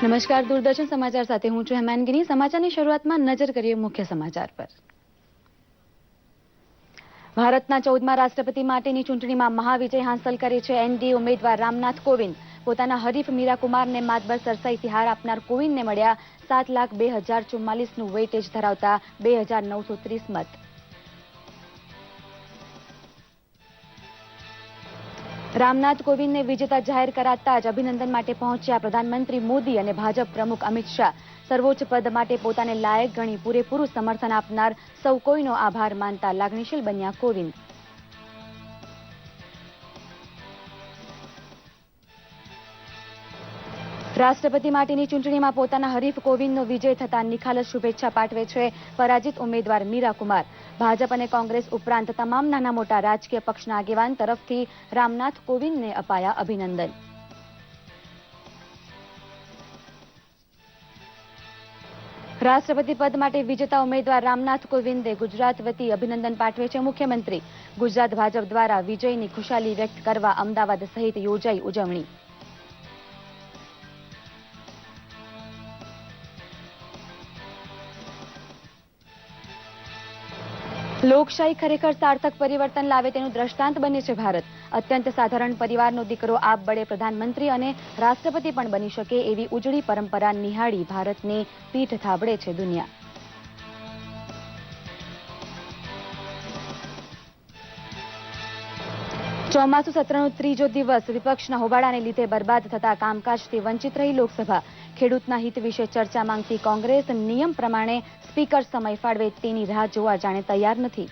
નમસ્કાર, દૂરદર્શન સમાચાર સાથે હું છું હેમાનગીરી। સમાચારની શરૂઆતમાં નજર કરીએ મુખ્ય સમાચાર પર। ભારતના 14મા રાષ્ટ્રપતિ માટેની ચૂંટણીમાં મહાવિજય હાંસલ કરે છે એનડીએ ઉમેદવાર રામનાથ કોવિંદ। પોતાના હરીફ મીરા કુમારને માતબર સરસાઈથી હાર આપનાર કોવિંદને મળ્યા 7,02,044નું વેઇટેજ ધરાવતા 2,930 મત। રામનાથ કોવિંદને વિજેતા જાહેર કરાતા જ અભિનંદન માટે પહોંચ્યા પ્રધાનમંત્રી મોદી અને ભાજપ પ્રમુખ અમિત શાહ। સર્વોચ્ચ પદ માટે પોતાને લાયક ગણી પૂરેપૂરું સમર્થન આપનાર સૌ કોઈનો આભાર માનતા લાગણીશીલ બન્યા કોવિંદ। રાષ્ટ્રપતિ માટેની ચૂંટણીમાં પોતાના હરીફ કોવિંદનો વિજય થતા નિખાલસ શુભેચ્છા પાઠવે છે પરાજિત ઉમેદવાર મીરા કુમાર। ભાજપ અને કોંગ્રેસ ઉપરાંત તમામ નાના મોટા રાજકીય પક્ષના આગેવાન તરફથી રામનાથ કોવિંદને અપાયા અભિનંદન। રાષ્ટ્રપતિ પદ માટે વિજેતા ઉમેદવાર રામનાથ કોવિંદે ગુજરાત વતી અભિનંદન પાઠવે છે મુખ્યમંત્રી। ગુજરાત ભાજપ દ્વારા વિજયની ખુશાલી વ્યક્ત કરવા અમદાવાદ સહિત યોજાઈ ઉજવણી। લોકશાહી ખરેખર સાર્થક પરિવર્તન લાવે તેનું દ્રષ્ટાંત બને છે ભારત। અત્યંત સાધારણ પરિવારનો દીકરો આપ બળે પ્રધાનમંત્રી અને રાષ્ટ્રપતિ પણ બની શકે એવી ઉજળી પરંપરા નિહાળી ભારતની પીઠ થાબડે છે દુનિયા। ચોમાસુ સત્રનો ત્રીજો દિવસ વિપક્ષના હોબાળાને લીધે બરબાદ થતા કામકાજથી વંચિત રહી લોકસભા। ખેડૂતના હિત વિશે ચર્ચા માંગતી કોંગ્રેસ નિયમ પ્રમાણે સ્પીકર સમય ફાળવે તેની રાહ જોવા જાણે તૈયાર નથી।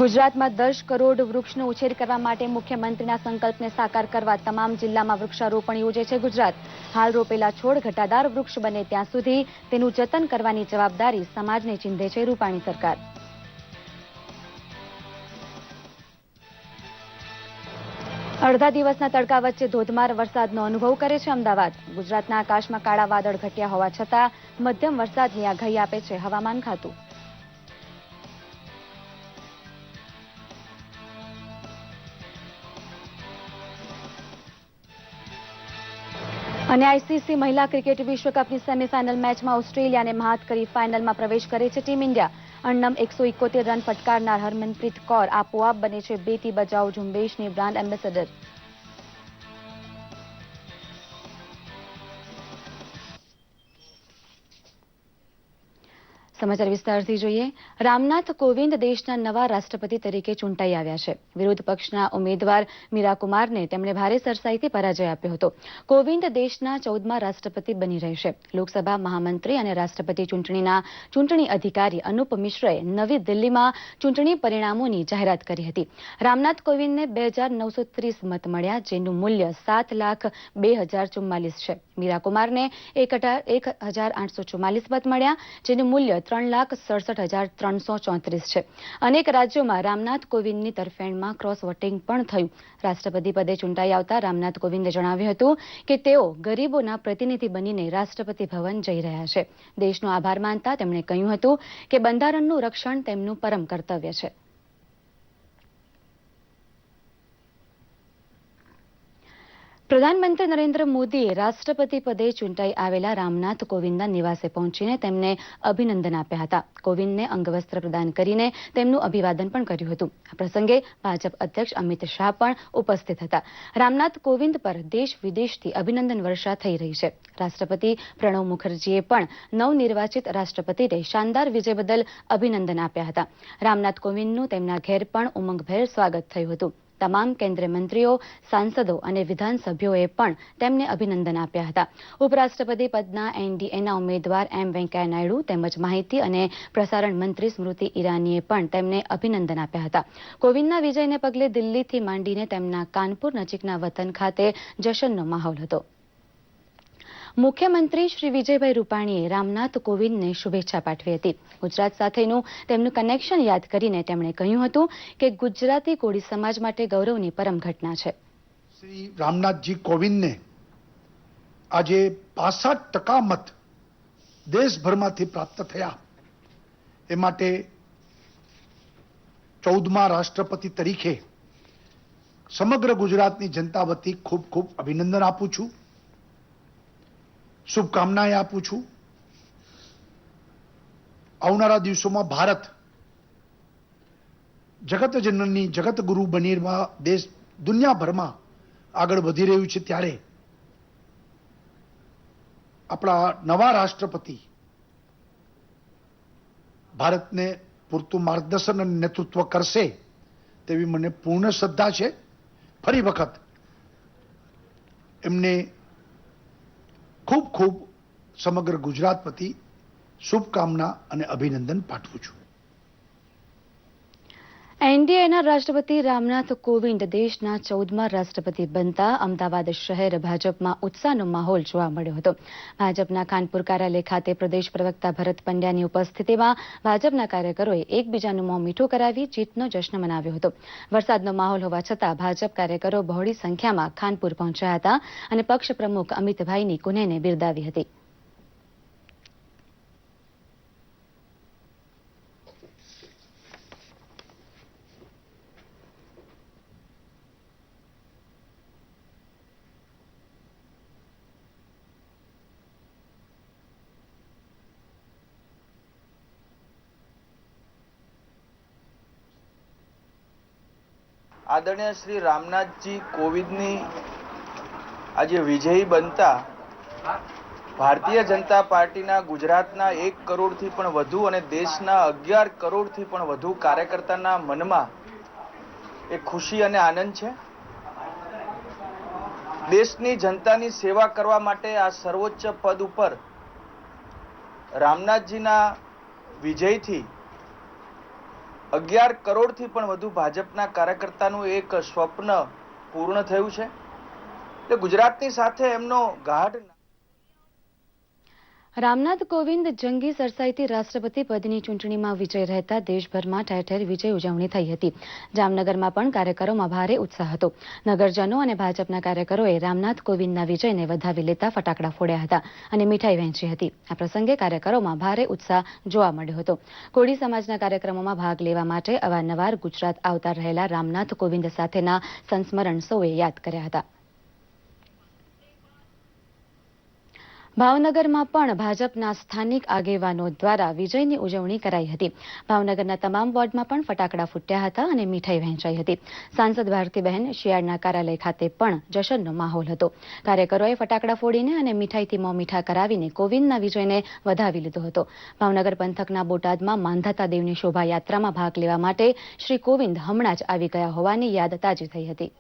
ગુજરાતમાં 10 કરોડ વૃક્ષનો ઉછેર કરવા માટે મુખ્યમંત્રીના સંકલ્પને સાકાર કરવા તમામ જિલ્લામાં વૃક્ષારોપણ યોજે છે ગુજરાત। હાલ રોપેલા છોડ ઘટાદાર વૃક્ષ બને ત્યાં સુધી તેનું જતન કરવાની જવાબદારી સમાજને ચીંધે છે રૂપાણી સરકાર। અડધા દિવસના તડકા વચ્ચે ધોધમાર વરસાદનો અનુભવ કરે છે અમદાવાદ। ગુજરાતના આકાશમાં કાળા વાદળ ઘટ્યા હોવા છતાં મધ્યમ વરસાદની આગાહી આપે છે હવામાન ખાતું। અને આઈસીસી મહિલા ક્રિકેટ વિશ્વકપની સેમીફાઇનલ મેચમાં ઓસ્ટ્રેલિયાને મહાત કરી ફાઇનલમાં પ્રવેશ કરે છે ટીમ ઇન્ડિયા। અણનમ 171 રન ફટકારનાર હરમનપ્રીત કૌર આપોઆપ બને છે બેટી બચાવો ઝુંબેશની બ્રાન્ડ એમ્બેસેડર। સમાચાર વિસ્તારથી જોઈએ। રામનાથ કોવિંદ દેશના નવા રાષ્ટ્રપતિ તરીકે ચૂંટાઈ આવ્યા છે। વિરોધ પક્ષના ઉમેદવાર મીરા કુમારને તેમણે ભારે સરસાઈથી પરાજય આપ્યો હતો। કોવિંદ દેશના 14મા રાષ્ટ્રપતિ બની રહેશે। લોકસભા મહામંત્રી અને રાષ્ટ્રપતિ ચૂંટણીના ચૂંટણી અધિકારી અનુપ મિશ્રાએ નવી દિલ્હીમાં ચૂંટણી પરિણામોની જાહેરાત કરી હતી। રામનાથ કોવિંદને 2,930 મત મળ્યા જેનું મૂલ્ય 7,02,044 છે। મીરા કુમારને 1,844 મત મળ્યા જેનું મૂલ્ય 3,67,334 છે। અનેક રાજ્યોમાં રામનાથ કોવિંદની તરફેણમાં ક્રોસ વોટિંગ પણ થયું। રાષ્ટ્રપતિ પદે ચૂંટાઈ આવતા રામનાથ કોવિંદે જણાવ્યું હતું કે તેઓ ગરીબોના પ્રતિનિધિ બનીને રાષ્ટ્રપતિ ભવન જઈ રહ્યા છે। દેશનો આભાર માનતા તેમણે કહ્યું હતું કે બંધારણનું રક્ષણ તેમનું પરમ કર્તવ્ય છે। પ્રધાનમંત્રી નરેન્દ્ર મોદીએ રાષ્ટ્રપતિ પદે ચૂંટાઈ આવેલા રામનાથ કોવિંદના નિવાસે પહોંચીને તેમને અભિનંદન આપ્યા હતા। કોવિંદને અંગવસ્ત્ર પ્રદાન કરીને તેમનું અભિવાદન પણ કર્યું હતું। આ પ્રસંગે ભાજપ અધ્યક્ષ અમિત શાહ પણ ઉપસ્થિત હતા। રામનાથ કોવિંદ પર દેશ વિદેશથી અભિનંદન વર્ષા થઈ રહી છે। રાષ્ટ્રપતિ પ્રણવ મુખર્જીએ પણ નવનિર્વાચિત રાષ્ટ્રપતિને શાનદાર વિજય બદલ અભિનંદન આપ્યા હતા। રામનાથ કોવિંદનું તેમના ઘેર પણ ઉમંગભેર સ્વાગત થયું હતું। તમામ કેન્દ્રીય મંત્રીઓ સાંસદો અને વિધાનસભ્યોએ પણ તેમને અભિનંદન આપ્યા હતા। ઉપરાષ્ટ્રપતિ પદના એનડીએના ઉમેદવાર એમ વેંકૈયા નાયડુ તેમજ માહિતી અને પ્રસારણ મંત્રી સ્મૃતિ ઈરાનીએ પણ તેમને અભિનંદન આપ્યા હતા। કોવિંદના વિજયને પગલે દિલ્હીથી માંડીને તેમના કાનપુર નજીકના વતન ખાતે જશ્નનો માહોલ હતો। મુખ્યમંત્રી શ્રી વિજયભાઈ રૂપાણીએ રામનાથ કોવિંદને શુભેચ્છા પાઠવી હતી। ગુજરાત સાથેનું તેમનું કનેક્શન યાદ કરીને તેમણે કહ્યું હતું કે ગુજરાતી કોળી સમાજ માટે ગૌરવની પરમ ઘટના છે। શ્રી રામનાથજી કોવિંદને આજે 65% મત દેશભરમાંથી પ્રાપ્ત થયા એ માટે 14મા રાષ્ટ્રપતિ તરીકે સમગ્ર ગુજરાતની જનતા વતી ખૂબ ખૂબ અભિનંદન આપું છું, શુભકામનાએ આપું છું. આવનારા દિવસોમાં ભારત જગત જનની જગત ગુરુ બનીને દેશ દુનિયાભરમાં આગળ વધી રહ્યું છે, ત્યારે આપણા નવા રાષ્ટ્રપતિ ભારતને પૂરતું માર્ગદર્શન અને નેતૃત્વ કરશે તેવી મને પૂર્ણ શ્રદ્ધા છે. ફરી વખત એમને ખૂબ ખૂબ સમગ્ર ગુજરાત વતી શુભકામના અને અભિનંદન પાઠવું છું. એનડીએના રાષ્ટ્રપતિ રામનાથ કોવિંદ દેશના 14મા રાષ્ટ્રપતિ બનતા અમદાવાદ શહેર ભાજપમાં ઉત્સાહનો માહોલ જોવા મળ્યો હતો. ભાજપના ખાનપુર કાર્યાલય ખાતે પ્રદેશ પ્રવક્તા ભરત પંડ્યાની ઉપસ્થિતિમાં ભાજપના કાર્યકરોએ એકબીજાનું મોં મીઠું કરાવી જીતનો જશ્ન મનાવ્યો હતો. વરસાદનો માહોલ હોવા છતાં ભાજપ કાર્યકરો બહોળી સંખ્યામાં ખાનપુર પહોંચ્યા હતા અને પક્ષ પ્રમુખ અમિતભાઈની કુનેહને બિરદાવી હતી. આદરણીય શ્રી રામનાથજી કોવિંદની આજે વિજયી બનતા ભારતીય જનતા પાર્ટીના ગુજરાતના 1 કરોડથી પણ વધુ અને દેશના 11 કરોડથી પણ વધુ કાર્યકર્તાના મનમાં એક ખુશી અને આનંદ છે. દેશની જનતાની સેવા કરવા માટે આ સર્વોચ્ચ પદ ઉપર રામનાથજીના વિજયથી 11 કરોડથી પણ વધુ ભાજપના કાર્યકર્તાનું એક સ્વપ્ન પૂર્ણ થયું છે. એટલે ગુજરાતની સાથે એમનો ગાઢ. રામનાથ કોવિંદ જંગી સરસાઈથી રાષ્ટ્રપતિ પદની ચૂંટણીમાં વિજય રહેતા દેશભરમાં ઠેર ઠેર વિજય ઉજવણી થઈ હતી. જામનગરમાં પણ કાર્યકરોમાં ભારે ઉત્સાહ હતો. નગરજનો અને ભાજપના કાર્યકરોએ રામનાથ કોવિંદના વિજયને વધાવી લેતા ફટાકડા ફોડ્યા હતા અને મીઠાઈ વહેંચી હતી. આ પ્રસંગે કાર્યકરોમાં ભારે ઉત્સાહ જોવા મળ્યો હતો. કોળી સમાજના કાર્યક્રમોમાં ભાગ લેવા માટે અવારનવાર ગુજરાત આવતા રહેલા રામનાથ કોવિંદ સાથેના સંસ્મરણ સૌએ યાદ કર્યા હતા. ભાવનગરમાં પણ ભાજપના સ્થાનિક આગેવાનો દ્વારા વિજયની ઉજવણી કરાઈ હતી. ભાવનગરના તમામ વોર્ડમાં પણ ફટાકડા ફૂટ્યા હતા અને મીઠાઈ વહેંચાઈ હતી. સાંસદ ભારતીબહેન શિયાળના કાર્યાલય ખાતે પણ જશ્નનો માહોલ હતો. કાર્યકરોએ ફટાકડા ફોડીને અને મીઠાઈથી મોં મીઠા કરાવીને કોવિંદના વિજયને વધાવી લીધો હતો. ભાવનગર પંથકના બોટાદમાં માંધાતા દેવની શોભાયાત્રામાં ભાગ લેવા માટે શ્રી કોવિંદ હમણાં જ આવી ગયા હોવાની યાદ તાજી થઈ હતી.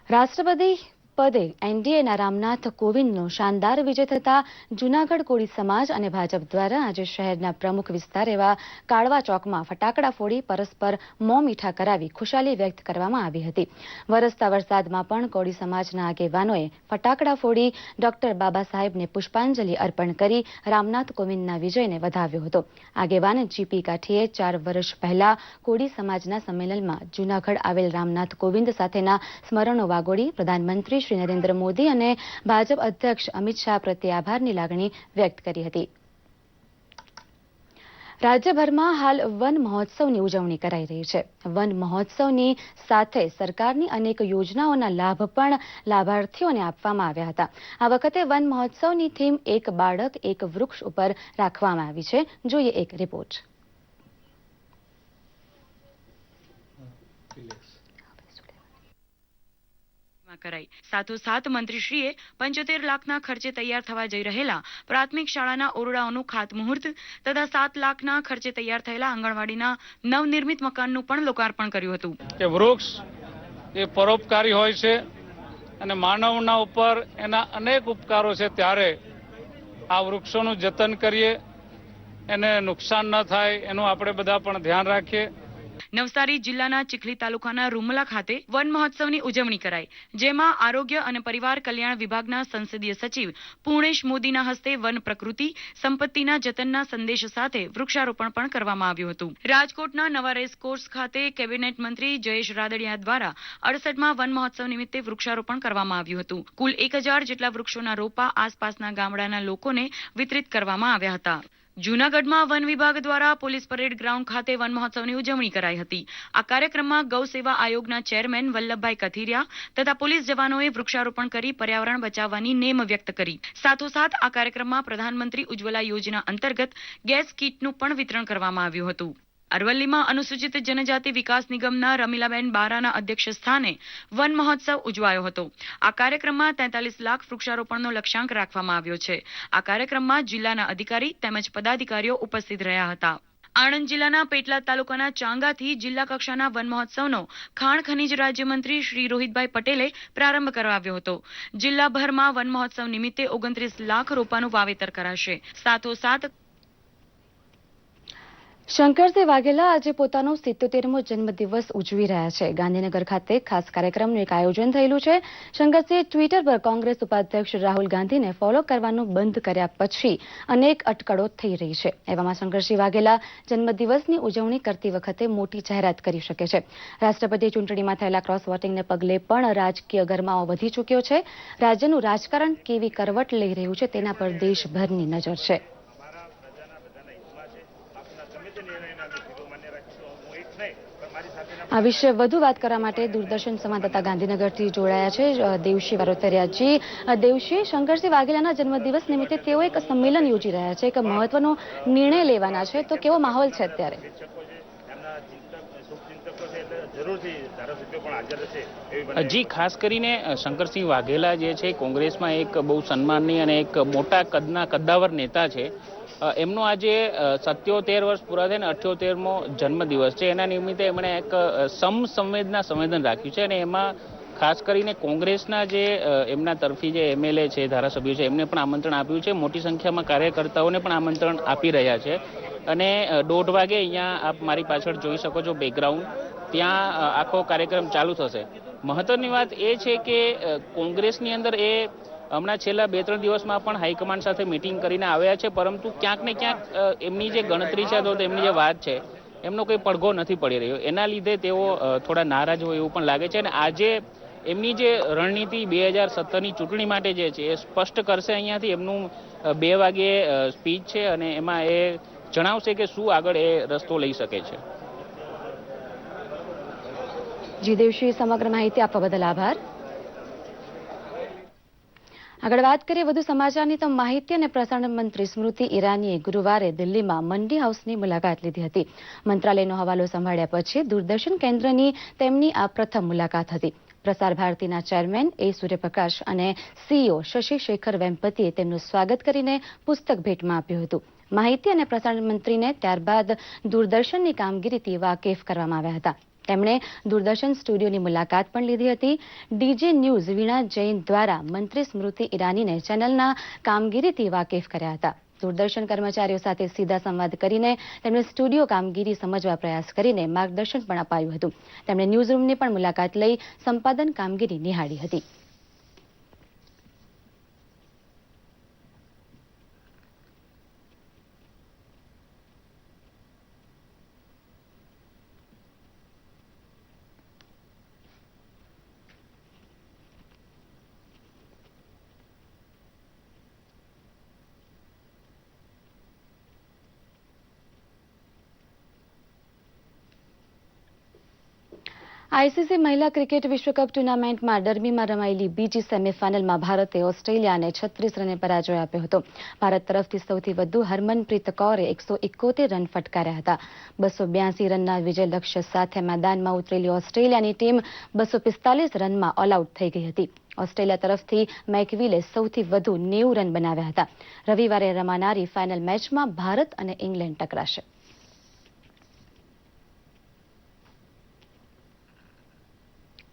રાષ્ટ્રપતિ પદે એનડીએના રામનાથ કોવિંદનો શાનદાર વિજય થતા જૂનાગઢ કોળી સમાજ અને ભાજપ દ્વારા આજે શહેરના પ્રમુખ વિસ્તાર એવા કાળવા ચોકમાં ફટાકડા ફોડી પરસ્પર મોં મીઠા કરાવી ખુશાલી વ્યક્ત કરવામાં આવી હતી. વરસતા વરસાદમાં પણ કોળી સમાજના આગેવાનોએ ફટાકડા ફોડી ડોક્ટર બાબા સાહેબને પુષ્પાંજલિ અર્પણ કરી રામનાથ કોવિંદના વિજયને વધાવ્યો હતો. આગેવાન જીપી કાઠીએ 4 વર્ષ પહેલા કોળી સમાજના સંમેલનમાં જૂનાગઢ આવેલ રામનાથ કોવિંદ સાથેના સ્મરણો વાગોડી પ્રધાનમંત્રી શ્રી નરેન્દ્ર મોદી અને ભાજપ અધ્યક્ષ અમિત શાહ પ્રત્યે આભારની લાગણી વ્યક્ત કરી હતી. રાજ્યભરમાં હાલ વન મહોત્સવની ઉજવણી કરાઈ રહી છે. વન મહોત્સવની સાથે સરકારની અનેક યોજનાઓના લાભ પણ લાભાર્થીઓને આપવામાં આવ્યા હતા. આ વખતે વન મહોત્સવની થીમ એક બાળક એક વૃક્ષ ઉપર રાખવામાં આવી છે. જોઈએ એક રિપોર્ટ. કરાઈ. સાથોસાથ મંત્રીશ્રીએ 75 લાખના ખર્ચે તૈયાર થવા જઈ રહેલા પ્રાથમિક શાળાના ઓરડાઓનું ખાતમુહૂર્ત તથા 7 લાખના ખર્ચે તૈયાર થયેલા આંગણવાડીના નવનિર્મિત મકાનનું પણ લોકાર્પણ કર્યું હતું. કે વૃક્ષ એ પરોપકારી હોય છે અને માનવના ઉપર એના અનેક ઉપકારો છે, ત્યારે આ વૃક્ષોનું જતન કરીએ, એને નુકસાન ન થાય એનું આપણે બધા પણ ધ્યાન રાખીએ. નવસારી જિલ્લાના ચીખલી તાલુકાના રૂમલા ખાતે વન મહોત્સવની ઉજવણી કરાઈ, જેમાં આરોગ્ય અને પરિવાર કલ્યાણ વિભાગના સંસદીય સચિવ પૂર્ણેશ મોદીના હસ્તે વન પ્રકૃતિ સંપત્તિના જતનના સંદેશ સાથે વૃક્ષારોપણ પણ કરવામાં આવ્યું હતું. રાજકોટના નવા રેસકોર્સ ખાતે કેબિનેટ મંત્રી જયેશ રાદડિયા દ્વારા 68મા વન મહોત્સવ નિમિત્તે વૃક્ષારોપણ કરવામાં આવ્યું હતું. કુલ 1000 જેટલા વૃક્ષોના રોપા આસપાસના ગામડાના લોકોને વિતરિત કરવામાં આવ્યા હતા. જૂનાગઢમાં વન વિભાગ દ્વારા પોલીસ પરેડ ગ્રાઉન્ડ ખાતે વન મહોત્સવની ઉજવણી કરાઈ હતી. આ કાર્યક્રમમાં ગૌ સેવા આયોગના ચેરમેન વલ્લભભાઈ કથિરિયા તથા પોલીસ જવાનોએ વૃક્ષારોપણ કરી પર્યાવરણ બચાવવાની નેમ વ્યક્ત કરી. સાથોસાથ આ કાર્યક્રમમાં પ્રધાનમંત્રી ઉજ્જવલા યોજના અંતર્ગત ગેસ કીટનું પણ વિતરણ કરવામાં આવ્યું હતું. અરવલ્લીમાં અનુસૂચિત જનજાતિ વિકાસ નિગમના રમીલાબેન બારાના અધ્યક્ષ સ્થાને વન મહોત્સવ ઉજવાયો હતો. આ કાર્યક્રમમાં 43 લાખ વૃક્ષારોપણનો લક્ષ્યાંક રાખવામાં આવ્યો છે. આ કાર્યક્રમમાં જિલ્લાના અધિકારી તેમજ પદાધિકારીઓ ઉપસ્થિત રહ્યા હતા. આણંદ જિલ્લાના પેટલાદ તાલુકાના ચાંગાથી જિલ્લા કક્ષાના વન મહોત્સવનો ખાણ ખનીજ રાજ્યમંત્રી શ્રી રોહિતભાઈ પટેલે પ્રારંભ કરાવ્યો હતો. જિલ્લાભરમાં વન મહોત્સવ નિમિત્તે 29 લાખ રોપાનું વાવેતર કરાશે. સાથોસાથ શંકરસિંહ વાઘેલા આજે પોતાનો 77મો જન્મદિવસ ઉજવી રહ્યા છે. ગાંધીનગર ખાતે ખાસ કાર્યક્રમનું એક આયોજન થયેલું છે. શંકરસિંહે ટ્વિટર પર કોંગ્રેસ ઉપાધ્યક્ષ રાહુલ ગાંધીને ફોલો કરવાનું બંધ કર્યા પછી અનેક અટકળો થઈ રહી છે. એવામાં શંકરસિંહ વાઘેલા જન્મદિવસની ઉજવણી કરતી વખતે મોટી જાહેરાત કરી શકે છે. રાષ્ટ્રપતિ ચૂંટણીમાં થયેલા ક્રોસ વોટિંગને પગલે પણ રાજકીય ગરમાવો વધી ચૂક્યો છે. રાજ્યનું રાજકારણ કેવી કરવટ લઈ રહ્યું છે તેના પર દેશભરની નજર છે. આ વિશે વધુ વાત કરવા માટે દૂરદર્શન સંવાદદાતા ગાંધીનગરથી જોડાયા છે દેવશી વારોતરિયાજી. દેવશી, શંકરસિંહ વાઘેલાના જન્મદિવસ નિમિત્તે તેઓ એક સંમેલન યોજી રહ્યા છે, એક મહત્વનો નિર્ણય લેવાના છે, તો કેવો માહોલ છે અત્યારે? જી, ખાસ કરીને શંકરસિંહ વાઘેલા જે છે કોંગ્રેસમાં એક બહુ સન્માનની અને એક મોટા કદના કદ્દાવર નેતા છે. એમનો આજે 77 વર્ષ પૂરા થઈને 78મો જન્મદિવસ છે. એના નિમિત્તે એમણે એક સમસંવેદના સંમેલન રાખ્યું છે અને એમાં ખાસ કરીને કોંગ્રેસના જે એમના તરફી જે એમએલએ છે, ધારાસભ્યો છે, એમને પણ આમંત્રણ આપ્યું છે. મોટી સંખ્યામાં કાર્યકર્તાઓને પણ આમંત્રણ આપી રહ્યા છે. અને 1:30 વાગે અહીંયા આપ મારી પાછળ જોઈ શકો છો બેકગ્રાઉન્ડ, ત્યાં આખો કાર્યક્રમ ચાલુ થશે. મહત્વની વાત એ છે કે કોંગ્રેસની અંદર એ હમણાં છેલ્લા 2-3 દિવસમાં પણ હાઈકમાન્ડ સાથે મિટિંગ કરીને આવ્યા છે, પરંતુ ક્યાંક ને ક્યાંક એમની જે ગણતરી છે તો એમની જે વાત છે એમનો કોઈ પડઘો નથી પડી રહ્યો. એના લીધે તેઓ થોડા નારાજ હોય એવું પણ લાગે છે. અને આજે એમની જે રણનીતિ 2017ની ચૂંટણી માટે જે છે એ સ્પષ્ટ કરશે. અહીંયાથી એમનું 2 વાગ્યે સ્પીચ છે અને એમાં એ જણાવશે કે શું આગળ એ રસ્તો લઈ શકે છે. જી દેવશી, સમગ્ર માહિતી આપવા બદલ આભાર. આગળ વાત કરીએ વધુ સમાચારની તો માહિતી અને પ્રસારણ મંત્રી સ્મૃતિ ઈરાનીએ ગુરુવારે દિલ્હીમાં મંડી હાઉસની મુલાકાત લીધી હતી. મંત્રાલયનો હવાલો સંભાળ્યા પછી દૂરદર્શન કેન્દ્રની તેમની આ પ્રથમ મુલાકાત હતી. પ્રસાર ભારતીના ચેરમેન એ સૂર્યપ્રકાશ અને સીઈઓ શશી શેખર વેમ્પતીએ તેમનું સ્વાગત કરીને પુસ્તક ભેટમાં આપ્યું હતું. માહિતી અને પ્રસારણ મંત્રીને ત્યારબાદ દૂરદર્શનની કામગીરીથી વાકેફ કરવામાં આવ્યા હતા. તેમણે દૂરદર્શન સ્ટુડિયોની મુલાકાત પણ લીધી હતી. ડીજી ન્યૂઝ વીણા જૈન દ્વારા મંત્રી સ્મૃતિ ઈરાનીને ચેનલના કામગીરીથી વાકેફ કર્યા હતા. દૂરદર્શન કર્મચારીઓ સાથે સીધા સંવાદ કરીને તેમણે સ્ટુડિયો કામગીરી સમજવા પ્રયાસ કરીને માર્ગદર્શન પણ અપાયું હતું. તેમણે ન્યૂઝરૂમની પણ મુલાકાત લઈ સંપાદન કામગીરી નિહાળી હતી. આઈસીસી મહિલા ક્રિકેટ વિશ્વકપ ટુર્નામેન્ટમાં ડર્બીમાં રમાયેલી બીજી સેમીફાઇનલમાં ભારતે ઓસ્ટ્રેલિયાને 36 રને પરાજય આપ્યો હતો. ભારત તરફથી સૌથી વધુ હરમનપ્રીત કૌરે 171 રન ફટકાર્યા હતા. 282 રનના વિજય લક્ષ્ય સાથે મેદાનમાં ઉતરેલી ઓસ્ટ્રેલિયાની ટીમ 245 રનમાં ઓલ આઉટ થઈ ગઈ હતી. ઓસ્ટ્રેલિયા તરફથી મેકવિલે સૌથી વધુ 90 રન બનાવ્યા હતા. રવિવારે રમાનારી ફાઇનલ મેચમાં ભારત અને ઇંગ્લેન્ડ ટકરાશે.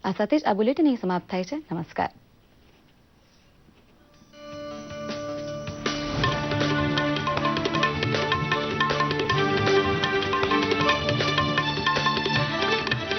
આ સાથે જ આ બુલેટિન અહીં સમાપ્ત થાય છે. નમસ્કાર.